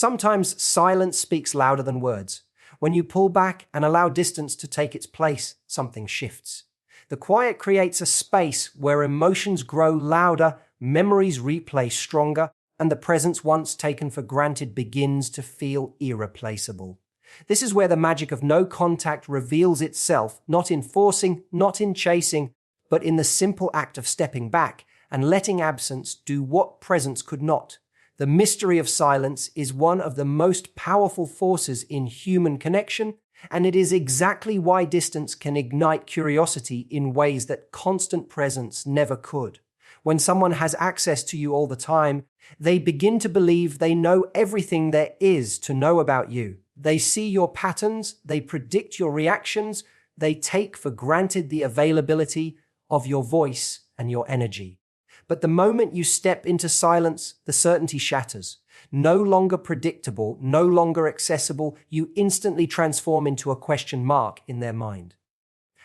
Sometimes silence speaks louder than words. When you pull back and allow distance to take its place, something shifts. The quiet creates a space where emotions grow louder, memories replay stronger, and the presence once taken for granted begins to feel irreplaceable. This is where the magic of no contact reveals itself, not in forcing, not in chasing, but in the simple act of stepping back and letting absence do what presence could not. The mystery of silence is one of the most powerful forces in human connection, and it is exactly why distance can ignite curiosity in ways that constant presence never could. When someone has access to you all the time, they begin to believe they know everything there is to know about you. They see your patterns, they predict your reactions, they take for granted the availability of your voice and your energy. But the moment you step into silence, the certainty shatters. No longer predictable, no longer accessible, you instantly transform into a question mark in their mind.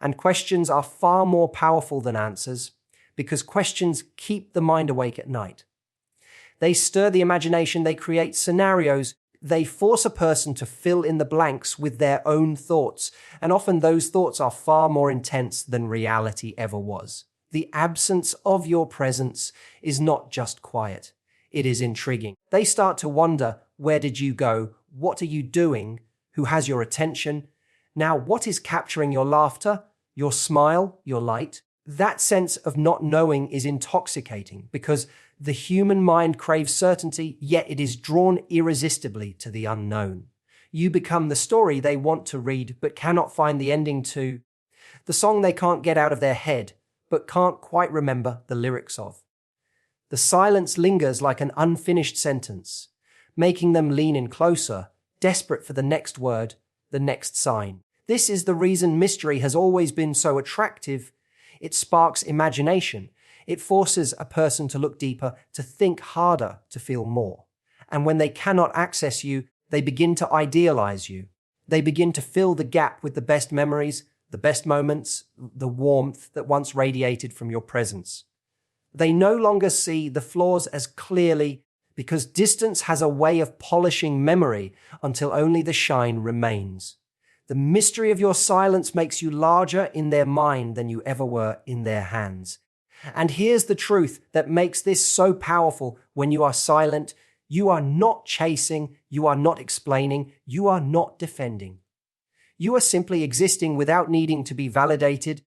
And questions are far more powerful than answers, because questions keep the mind awake at night. They stir the imagination, they create scenarios, they force a person to fill in the blanks with their own thoughts, and often those thoughts are far more intense than reality ever was. The absence of your presence is not just quiet, it is intriguing. They start to wonder, where did you go? What are you doing? Who has your attention? Now, what is capturing your laughter, your smile, your light? That sense of not knowing is intoxicating because the human mind craves certainty, yet it is drawn irresistibly to the unknown. You become the story they want to read but cannot find the ending to, the song they can't get out of their head but can't quite remember the lyrics of. The silence lingers like an unfinished sentence, making them lean in closer, desperate for the next word, the next sign. This is the reason mystery has always been so attractive. It sparks imagination. It forces a person to look deeper, to think harder, to feel more. And when they cannot access you, they begin to idealize you. They begin to fill the gap with the best memories, the best moments, the warmth that once radiated from your presence. They no longer see the flaws as clearly because distance has a way of polishing memory until only the shine remains. The mystery of your silence makes you larger in their mind than you ever were in their hands. And here's the truth that makes this so powerful. When you are silent, you are not chasing, you are not explaining, you are not defending. You are simply existing without needing to be validated,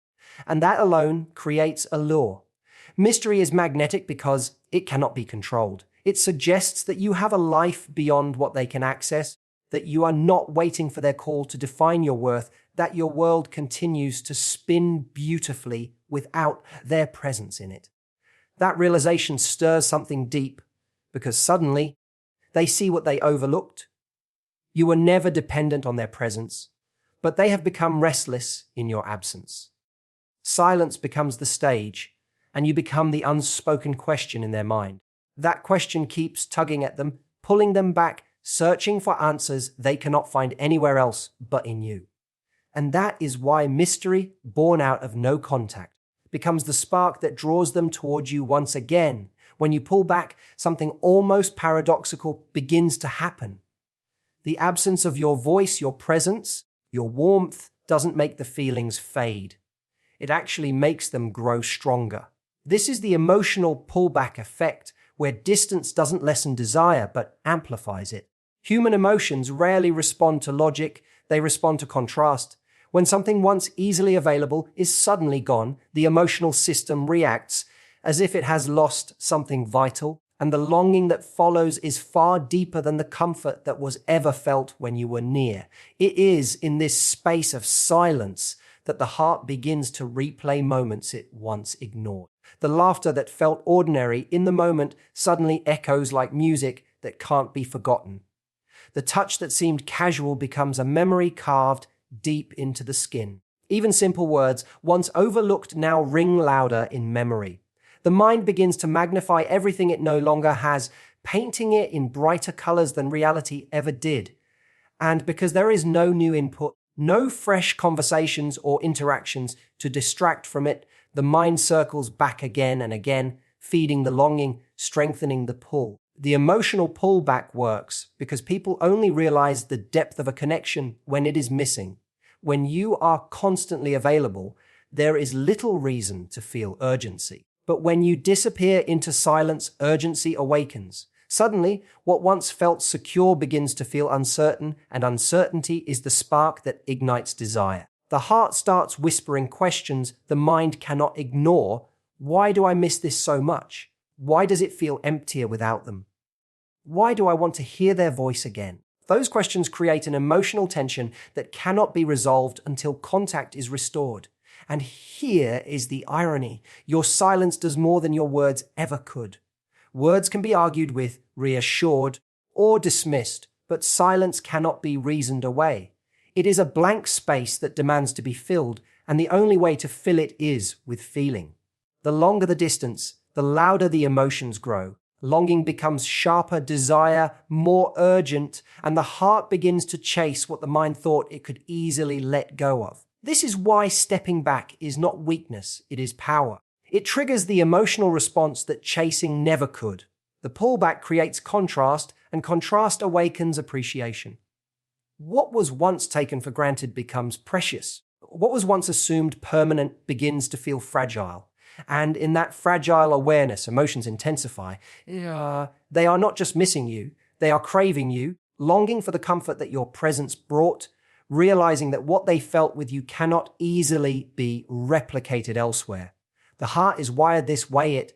and that alone creates allure. Mystery is magnetic because it cannot be controlled. It suggests that you have a life beyond what they can access, that you are not waiting for their call to define your worth, that your world continues to spin beautifully without their presence in it. That realization stirs something deep because suddenly they see what they overlooked. You were never dependent on their presence, but they have become restless in your absence. Silence becomes the stage, and you become the unspoken question in their mind. That question keeps tugging at them, pulling them back, searching for answers they cannot find anywhere else but in you. And that is why mystery, born out of no contact, becomes the spark that draws them toward you once again. When you pull back, something almost paradoxical begins to happen. The absence of your voice, your presence, your warmth doesn't make the feelings fade. It actually makes them grow stronger. This is the emotional pullback effect, where distance doesn't lessen desire but amplifies it. Human emotions rarely respond to logic, they respond to contrast. When something once easily available is suddenly gone, the emotional system reacts as if it has lost something vital, and the longing that follows is far deeper than the comfort that was ever felt when you were near. It is in this space of silence that the heart begins to replay moments it once ignored. The laughter that felt ordinary in the moment suddenly echoes like music that can't be forgotten. The touch that seemed casual becomes a memory carved deep into the skin. Even simple words, once overlooked, now ring louder in memory. The mind begins to magnify everything it no longer has, painting it in brighter colors than reality ever did. And because there is no new input, no fresh conversations or interactions to distract from it, the mind circles back again and again, feeding the longing, strengthening the pull. The emotional pullback works because people only realize the depth of a connection when it is missing. When you are constantly available, there is little reason to feel urgency. But when you disappear into silence, urgency awakens. Suddenly, what once felt secure begins to feel uncertain, and uncertainty is the spark that ignites desire. The heart starts whispering questions the mind cannot ignore. Why do I miss this so much? Why does it feel emptier without them? Why do I want to hear their voice again? Those questions create an emotional tension that cannot be resolved until contact is restored. And here is the irony. Your silence does more than your words ever could. Words can be argued with, reassured, or dismissed, but silence cannot be reasoned away. It is a blank space that demands to be filled, and the only way to fill it is with feeling. The longer the distance, the louder the emotions grow. Longing becomes sharper, desire more urgent, and the heart begins to chase what the mind thought it could easily let go of. This is why stepping back is not weakness, it is power. It triggers the emotional response that chasing never could. The pullback creates contrast, and contrast awakens appreciation. What was once taken for granted becomes precious. What was once assumed permanent begins to feel fragile. And in that fragile awareness, emotions intensify. They are not just missing you, they are craving you, longing for the comfort that your presence brought, realizing that what they felt with you cannot easily be replicated elsewhere. The heart is wired this way. It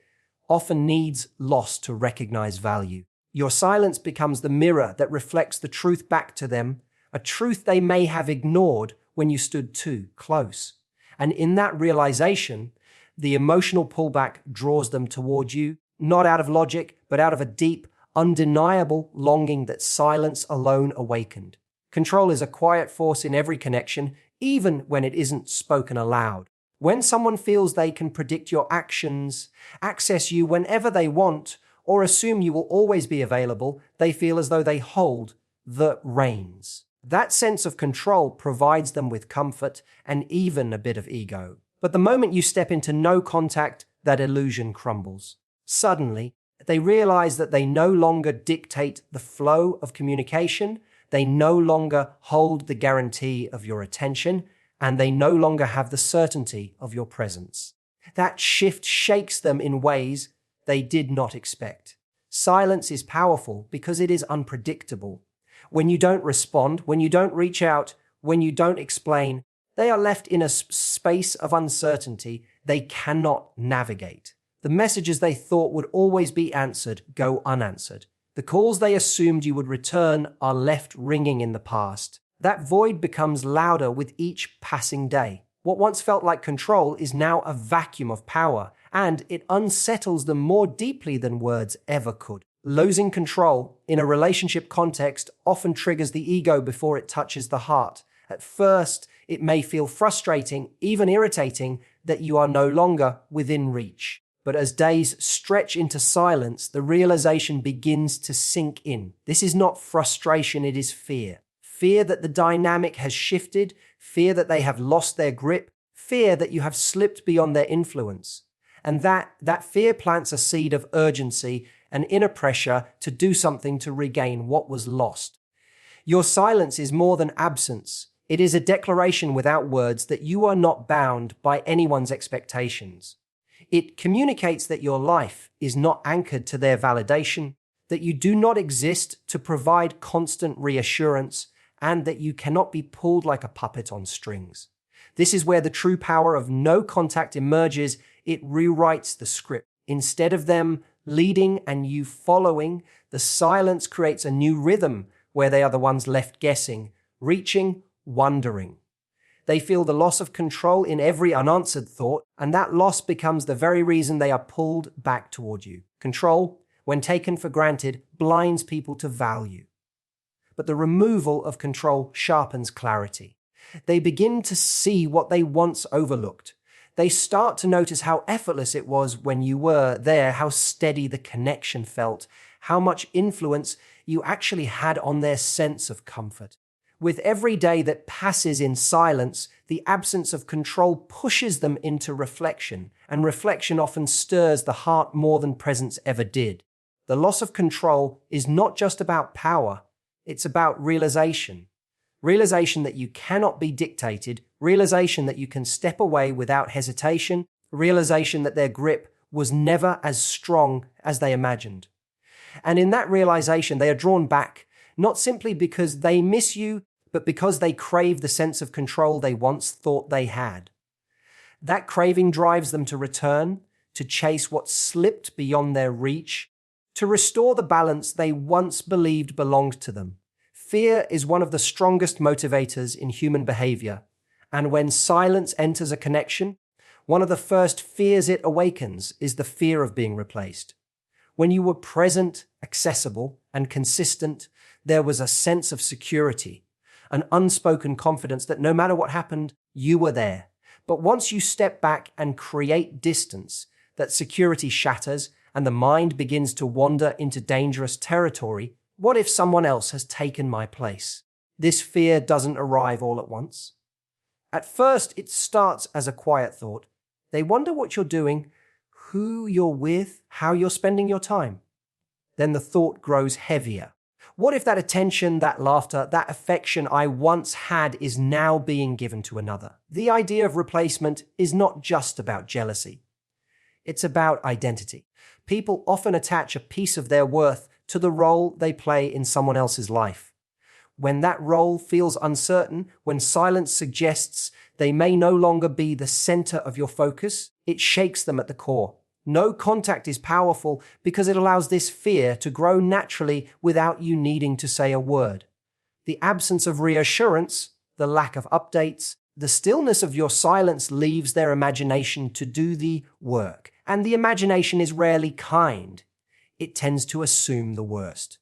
often needs loss to recognize value. Your silence becomes the mirror that reflects the truth back to them, a truth they may have ignored when you stood too close. And in that realization, the emotional pullback draws them toward you, not out of logic, but out of a deep, undeniable longing that silence alone awakened. Control is a quiet force in every connection, even when it isn't spoken aloud. When someone feels they can predict your actions, access you whenever they want, or assume you will always be available, they feel as though they hold the reins. That sense of control provides them with comfort and even a bit of ego. But the moment you step into no contact, that illusion crumbles. Suddenly, they realize that they no longer dictate the flow of communication, they no longer hold the guarantee of your attention, and they no longer have the certainty of your presence. That shift shakes them in ways they did not expect. Silence is powerful because it is unpredictable. When you don't respond, when you don't reach out, when you don't explain, they are left in a space of uncertainty they cannot navigate. The messages they thought would always be answered go unanswered. The calls they assumed you would return are left ringing in the past. That void becomes louder with each passing day. What once felt like control is now a vacuum of power, and it unsettles them more deeply than words ever could. Losing control in a relationship context often triggers the ego before it touches the heart. At first, it may feel frustrating, even irritating, that you are no longer within reach. But as days stretch into silence, the realization begins to sink in. This is not frustration, it is fear. Fear that the dynamic has shifted, fear that they have lost their grip, fear that you have slipped beyond their influence. And that fear plants a seed of urgency and inner pressure to do something to regain what was lost. Your silence is more than absence. It is a declaration without words that you are not bound by anyone's expectations. It communicates that your life is not anchored to their validation, that you do not exist to provide constant reassurance, and that you cannot be pulled like a puppet on strings. This is where the true power of no contact emerges. It rewrites the script. Instead of them leading and you following, the silence creates a new rhythm where they are the ones left guessing, reaching, wondering. They feel the loss of control in every unanswered thought, and that loss becomes the very reason they are pulled back toward you. Control, when taken for granted, blinds people to value. But the removal of control sharpens clarity. They begin to see what they once overlooked. They start to notice how effortless it was when you were there, how steady the connection felt, how much influence you actually had on their sense of comfort. With every day that passes in silence, the absence of control pushes them into reflection, and reflection often stirs the heart more than presence ever did. The loss of control is not just about power, it's about realization. Realization that you cannot be dictated, realization that you can step away without hesitation, realization that their grip was never as strong as they imagined. And in that realization, they are drawn back, not simply because they miss you, but because they crave the sense of control they once thought they had. That craving drives them to return, to chase what slipped beyond their reach, to restore the balance they once believed belonged to them. Fear is one of the strongest motivators in human behavior, and when silence enters a connection, one of the first fears it awakens is the fear of being replaced. When you were present, accessible, and consistent, there was a sense of security, an unspoken confidence that no matter what happened, you were there. But once you step back and create distance, that security shatters and the mind begins to wander into dangerous territory. What if someone else has taken my place? This fear doesn't arrive all at once. At first, it starts as a quiet thought. They wonder what you're doing, who you're with, how you're spending your time. Then the thought grows heavier. What if that attention, that laughter, that affection I once had is now being given to another? The idea of replacement is not just about jealousy. It's about identity. People often attach a piece of their worth to the role they play in someone else's life. When that role feels uncertain, when silence suggests they may no longer be the center of your focus, it shakes them at the core. No contact is powerful because it allows this fear to grow naturally without you needing to say a word. The absence of reassurance, the lack of updates, the stillness of your silence leaves their imagination to do the work. And the imagination is rarely kind. It tends to assume the worst.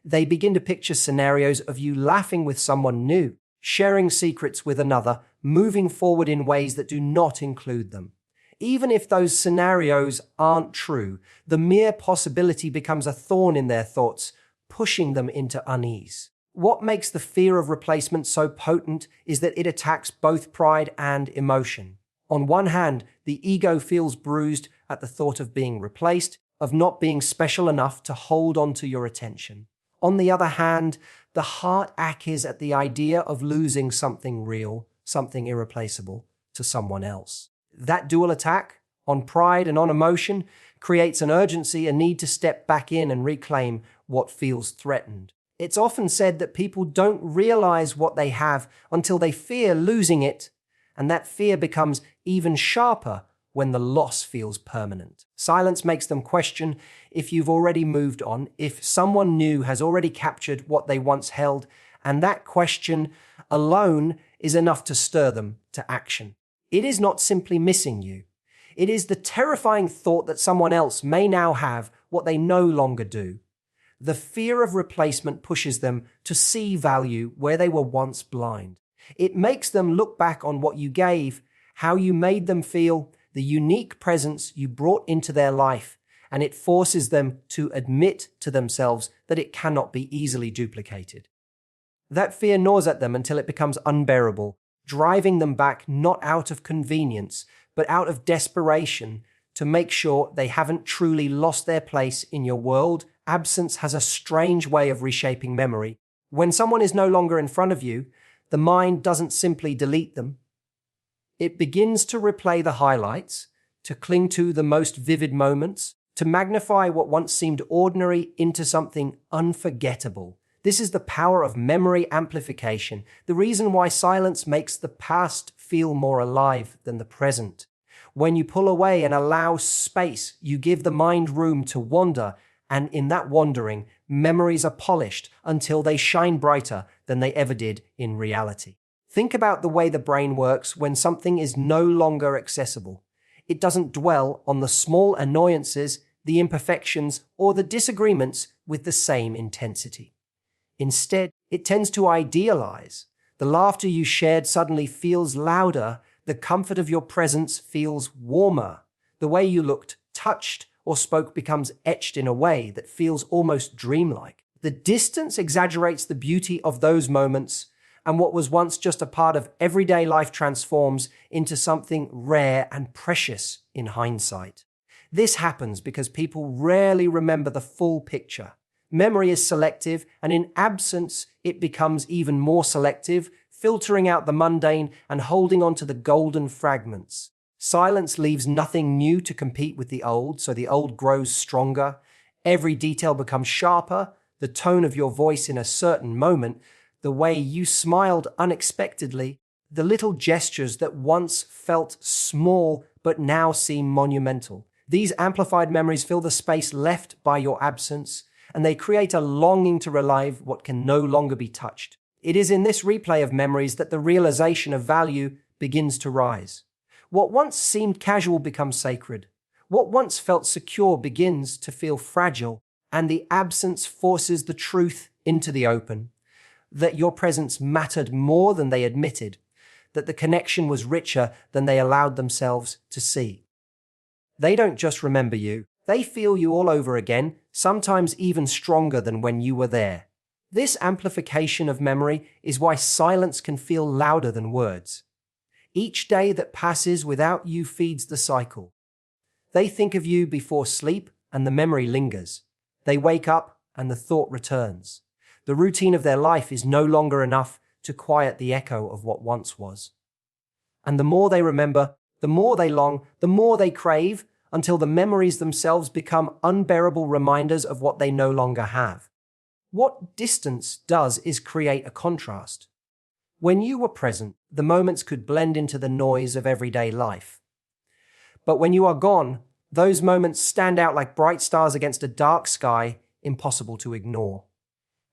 They begin to picture scenarios of you laughing with someone new, sharing secrets with another, moving forward in ways that do not include them. Even if those scenarios aren't true, the mere possibility becomes a thorn in their thoughts, pushing them into unease. What makes the fear of replacement so potent is that it attacks both pride and emotion. On one hand, the ego feels bruised at the thought of being replaced, of not being special enough to hold on to your attention. On the other hand, the heart aches at the idea of losing something real, something irreplaceable, to someone else. That dual attack, on pride and on emotion, creates an urgency, a need to step back in and reclaim what feels threatened. It's often said that people don't realize what they have until they fear losing it, and that fear becomes even sharper when the loss feels permanent. Silence makes them question if you've already moved on, if someone new has already captured what they once held, and that question alone is enough to stir them to action. It is not simply missing you. It is the terrifying thought that someone else may now have what they no longer do. The fear of replacement pushes them to see value where they were once blind. It makes them look back on what you gave, how you made them feel, the unique presence you brought into their life, and it forces them to admit to themselves that it cannot be easily duplicated. That fear gnaws at them until it becomes unbearable, driving them back not out of convenience, but out of desperation to make sure they haven't truly lost their place in your world. Absence has a strange way of reshaping memory. When someone is no longer in front of you, the mind doesn't simply delete them. It begins to replay the highlights, to cling to the most vivid moments, to magnify what once seemed ordinary into something unforgettable. This is the power of memory amplification, the reason why silence makes the past feel more alive than the present. When you pull away and allow space, you give the mind room to wander, and in that wandering, memories are polished until they shine brighter than they ever did in reality. Think about the way the brain works when something is no longer accessible. It doesn't dwell on the small annoyances, the imperfections, or the disagreements with the same intensity. Instead, it tends to idealize. The laughter you shared suddenly feels louder, the comfort of your presence feels warmer. The way you looked, touched, or spoke becomes etched in a way that feels almost dreamlike. The distance exaggerates the beauty of those moments, and what was once just a part of everyday life transforms into something rare and precious in hindsight. This happens because people rarely remember the full picture. Memory is selective, and in absence, it becomes even more selective, filtering out the mundane and holding on to the golden fragments. Silence leaves nothing new to compete with the old, so the old grows stronger. Every detail becomes sharper, the tone of your voice in a certain moment, the way you smiled unexpectedly, the little gestures that once felt small but now seem monumental. These amplified memories fill the space left by your absence, and they create a longing to relive what can no longer be touched. It is in this replay of memories that the realization of value begins to rise. What once seemed casual becomes sacred. What once felt secure begins to feel fragile, and the absence forces the truth into the open. That your presence mattered more than they admitted, that the connection was richer than they allowed themselves to see. They don't just remember you, they feel you all over again, sometimes even stronger than when you were there. This amplification of memory is why silence can feel louder than words. Each day that passes without you feeds the cycle. They think of you before sleep and the memory lingers. They wake up and the thought returns. The routine of their life is no longer enough to quiet the echo of what once was. And the more they remember, the more they long, the more they crave, until the memories themselves become unbearable reminders of what they no longer have. What distance does is create a contrast. When you were present, the moments could blend into the noise of everyday life. But when you are gone, those moments stand out like bright stars against a dark sky, impossible to ignore.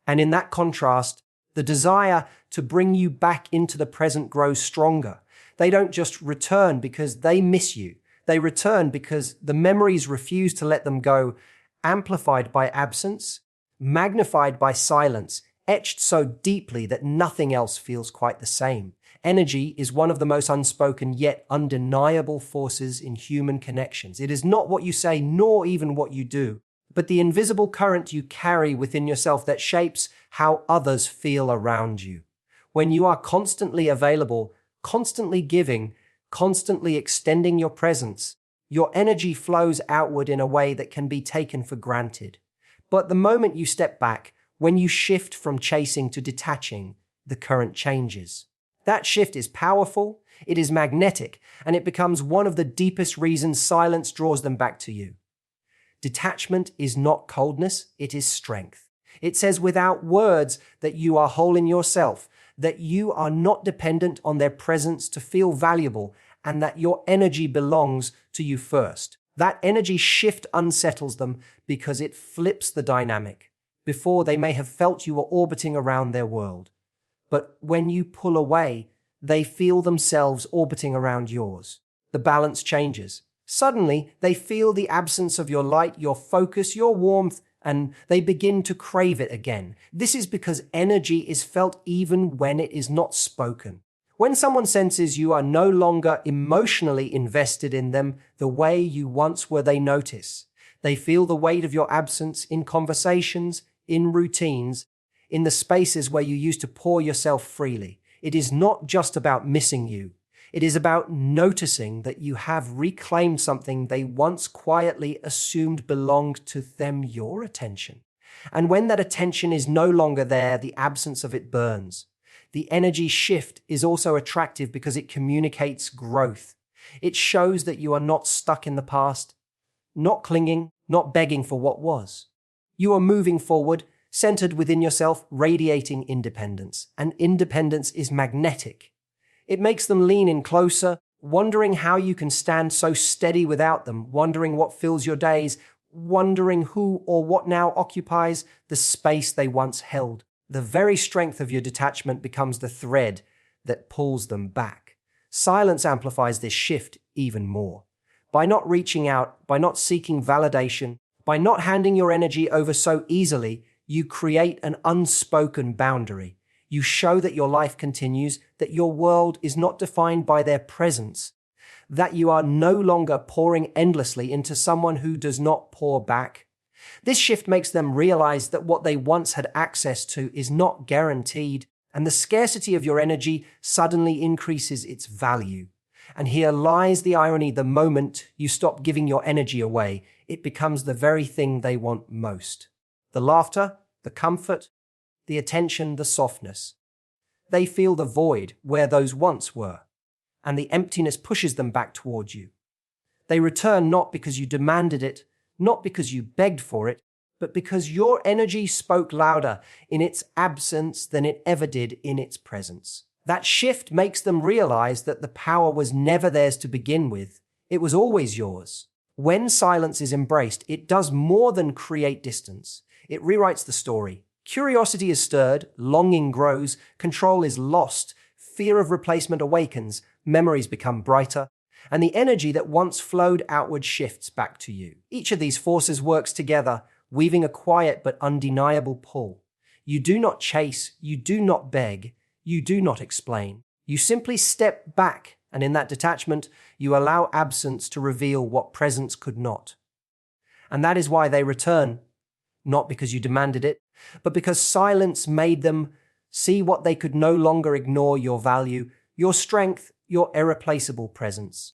And in that contrast, the desire to bring you back into the present grows stronger. They don't just return because they miss you. They return because the memories refuse to let them go, amplified by absence, magnified by silence, etched so deeply that nothing else feels quite the same. Energy is one of the most unspoken yet undeniable forces in human connections. It is not what you say, nor even what you do, but the invisible current you carry within yourself that shapes how others feel around you. When you are constantly available, constantly giving, constantly extending your presence, your energy flows outward in a way that can be taken for granted. But the moment you step back, when you shift from chasing to detaching, the current changes. That shift is powerful, it is magnetic, and it becomes one of the deepest reasons silence draws them back to you. Detachment is not coldness, it is strength. It says without words that you are whole in yourself, that you are not dependent on their presence to feel valuable, and that your energy belongs to you first. That energy shift unsettles them because it flips the dynamic. Before, they may have felt you were orbiting around their world. But when you pull away, they feel themselves orbiting around yours. The balance changes. Suddenly, they feel the absence of your light, your focus, your warmth, and they begin to crave it again. This is because energy is felt even when it is not spoken. When someone senses you are no longer emotionally invested in them the way you once were, they notice. They feel the weight of your absence in conversations, in routines, in the spaces where you used to pour yourself freely. It is not just about missing you. It is about noticing that you have reclaimed something they once quietly assumed belonged to them, your attention. And when that attention is no longer there, the absence of it burns. The energy shift is also attractive because it communicates growth. It shows that you are not stuck in the past, not clinging, not begging for what was. You are moving forward, centered within yourself, radiating independence. And independence is magnetic. It makes them lean in closer, wondering how you can stand so steady without them, wondering what fills your days, wondering who or what now occupies the space they once held. The very strength of your detachment becomes the thread that pulls them back. Silence amplifies this shift even more. By not reaching out, by not seeking validation, by not handing your energy over so easily, you create an unspoken boundary. You show that your life continues, that your world is not defined by their presence, that you are no longer pouring endlessly into someone who does not pour back. This shift makes them realize that what they once had access to is not guaranteed, and the scarcity of your energy suddenly increases its value. And here lies the irony: the moment you stop giving your energy away, it becomes the very thing they want most. The laughter, the comfort, the attention, the softness. They feel the void where those once were, and the emptiness pushes them back towards you. They return not because you demanded it, not because you begged for it, but because your energy spoke louder in its absence than it ever did in its presence. That shift makes them realize that the power was never theirs to begin with. It was always yours. When silence is embraced, it does more than create distance. It rewrites the story. Curiosity is stirred, longing grows, control is lost, fear of replacement awakens, memories become brighter, and the energy that once flowed outward shifts back to you. Each of these forces works together, weaving a quiet but undeniable pull. You do not chase, you do not beg, you do not explain. You simply step back, and in that detachment, you allow absence to reveal what presence could not. And that is why they return, not because you demanded it, but because silence made them see what they could no longer ignore: your value, your strength, your irreplaceable presence.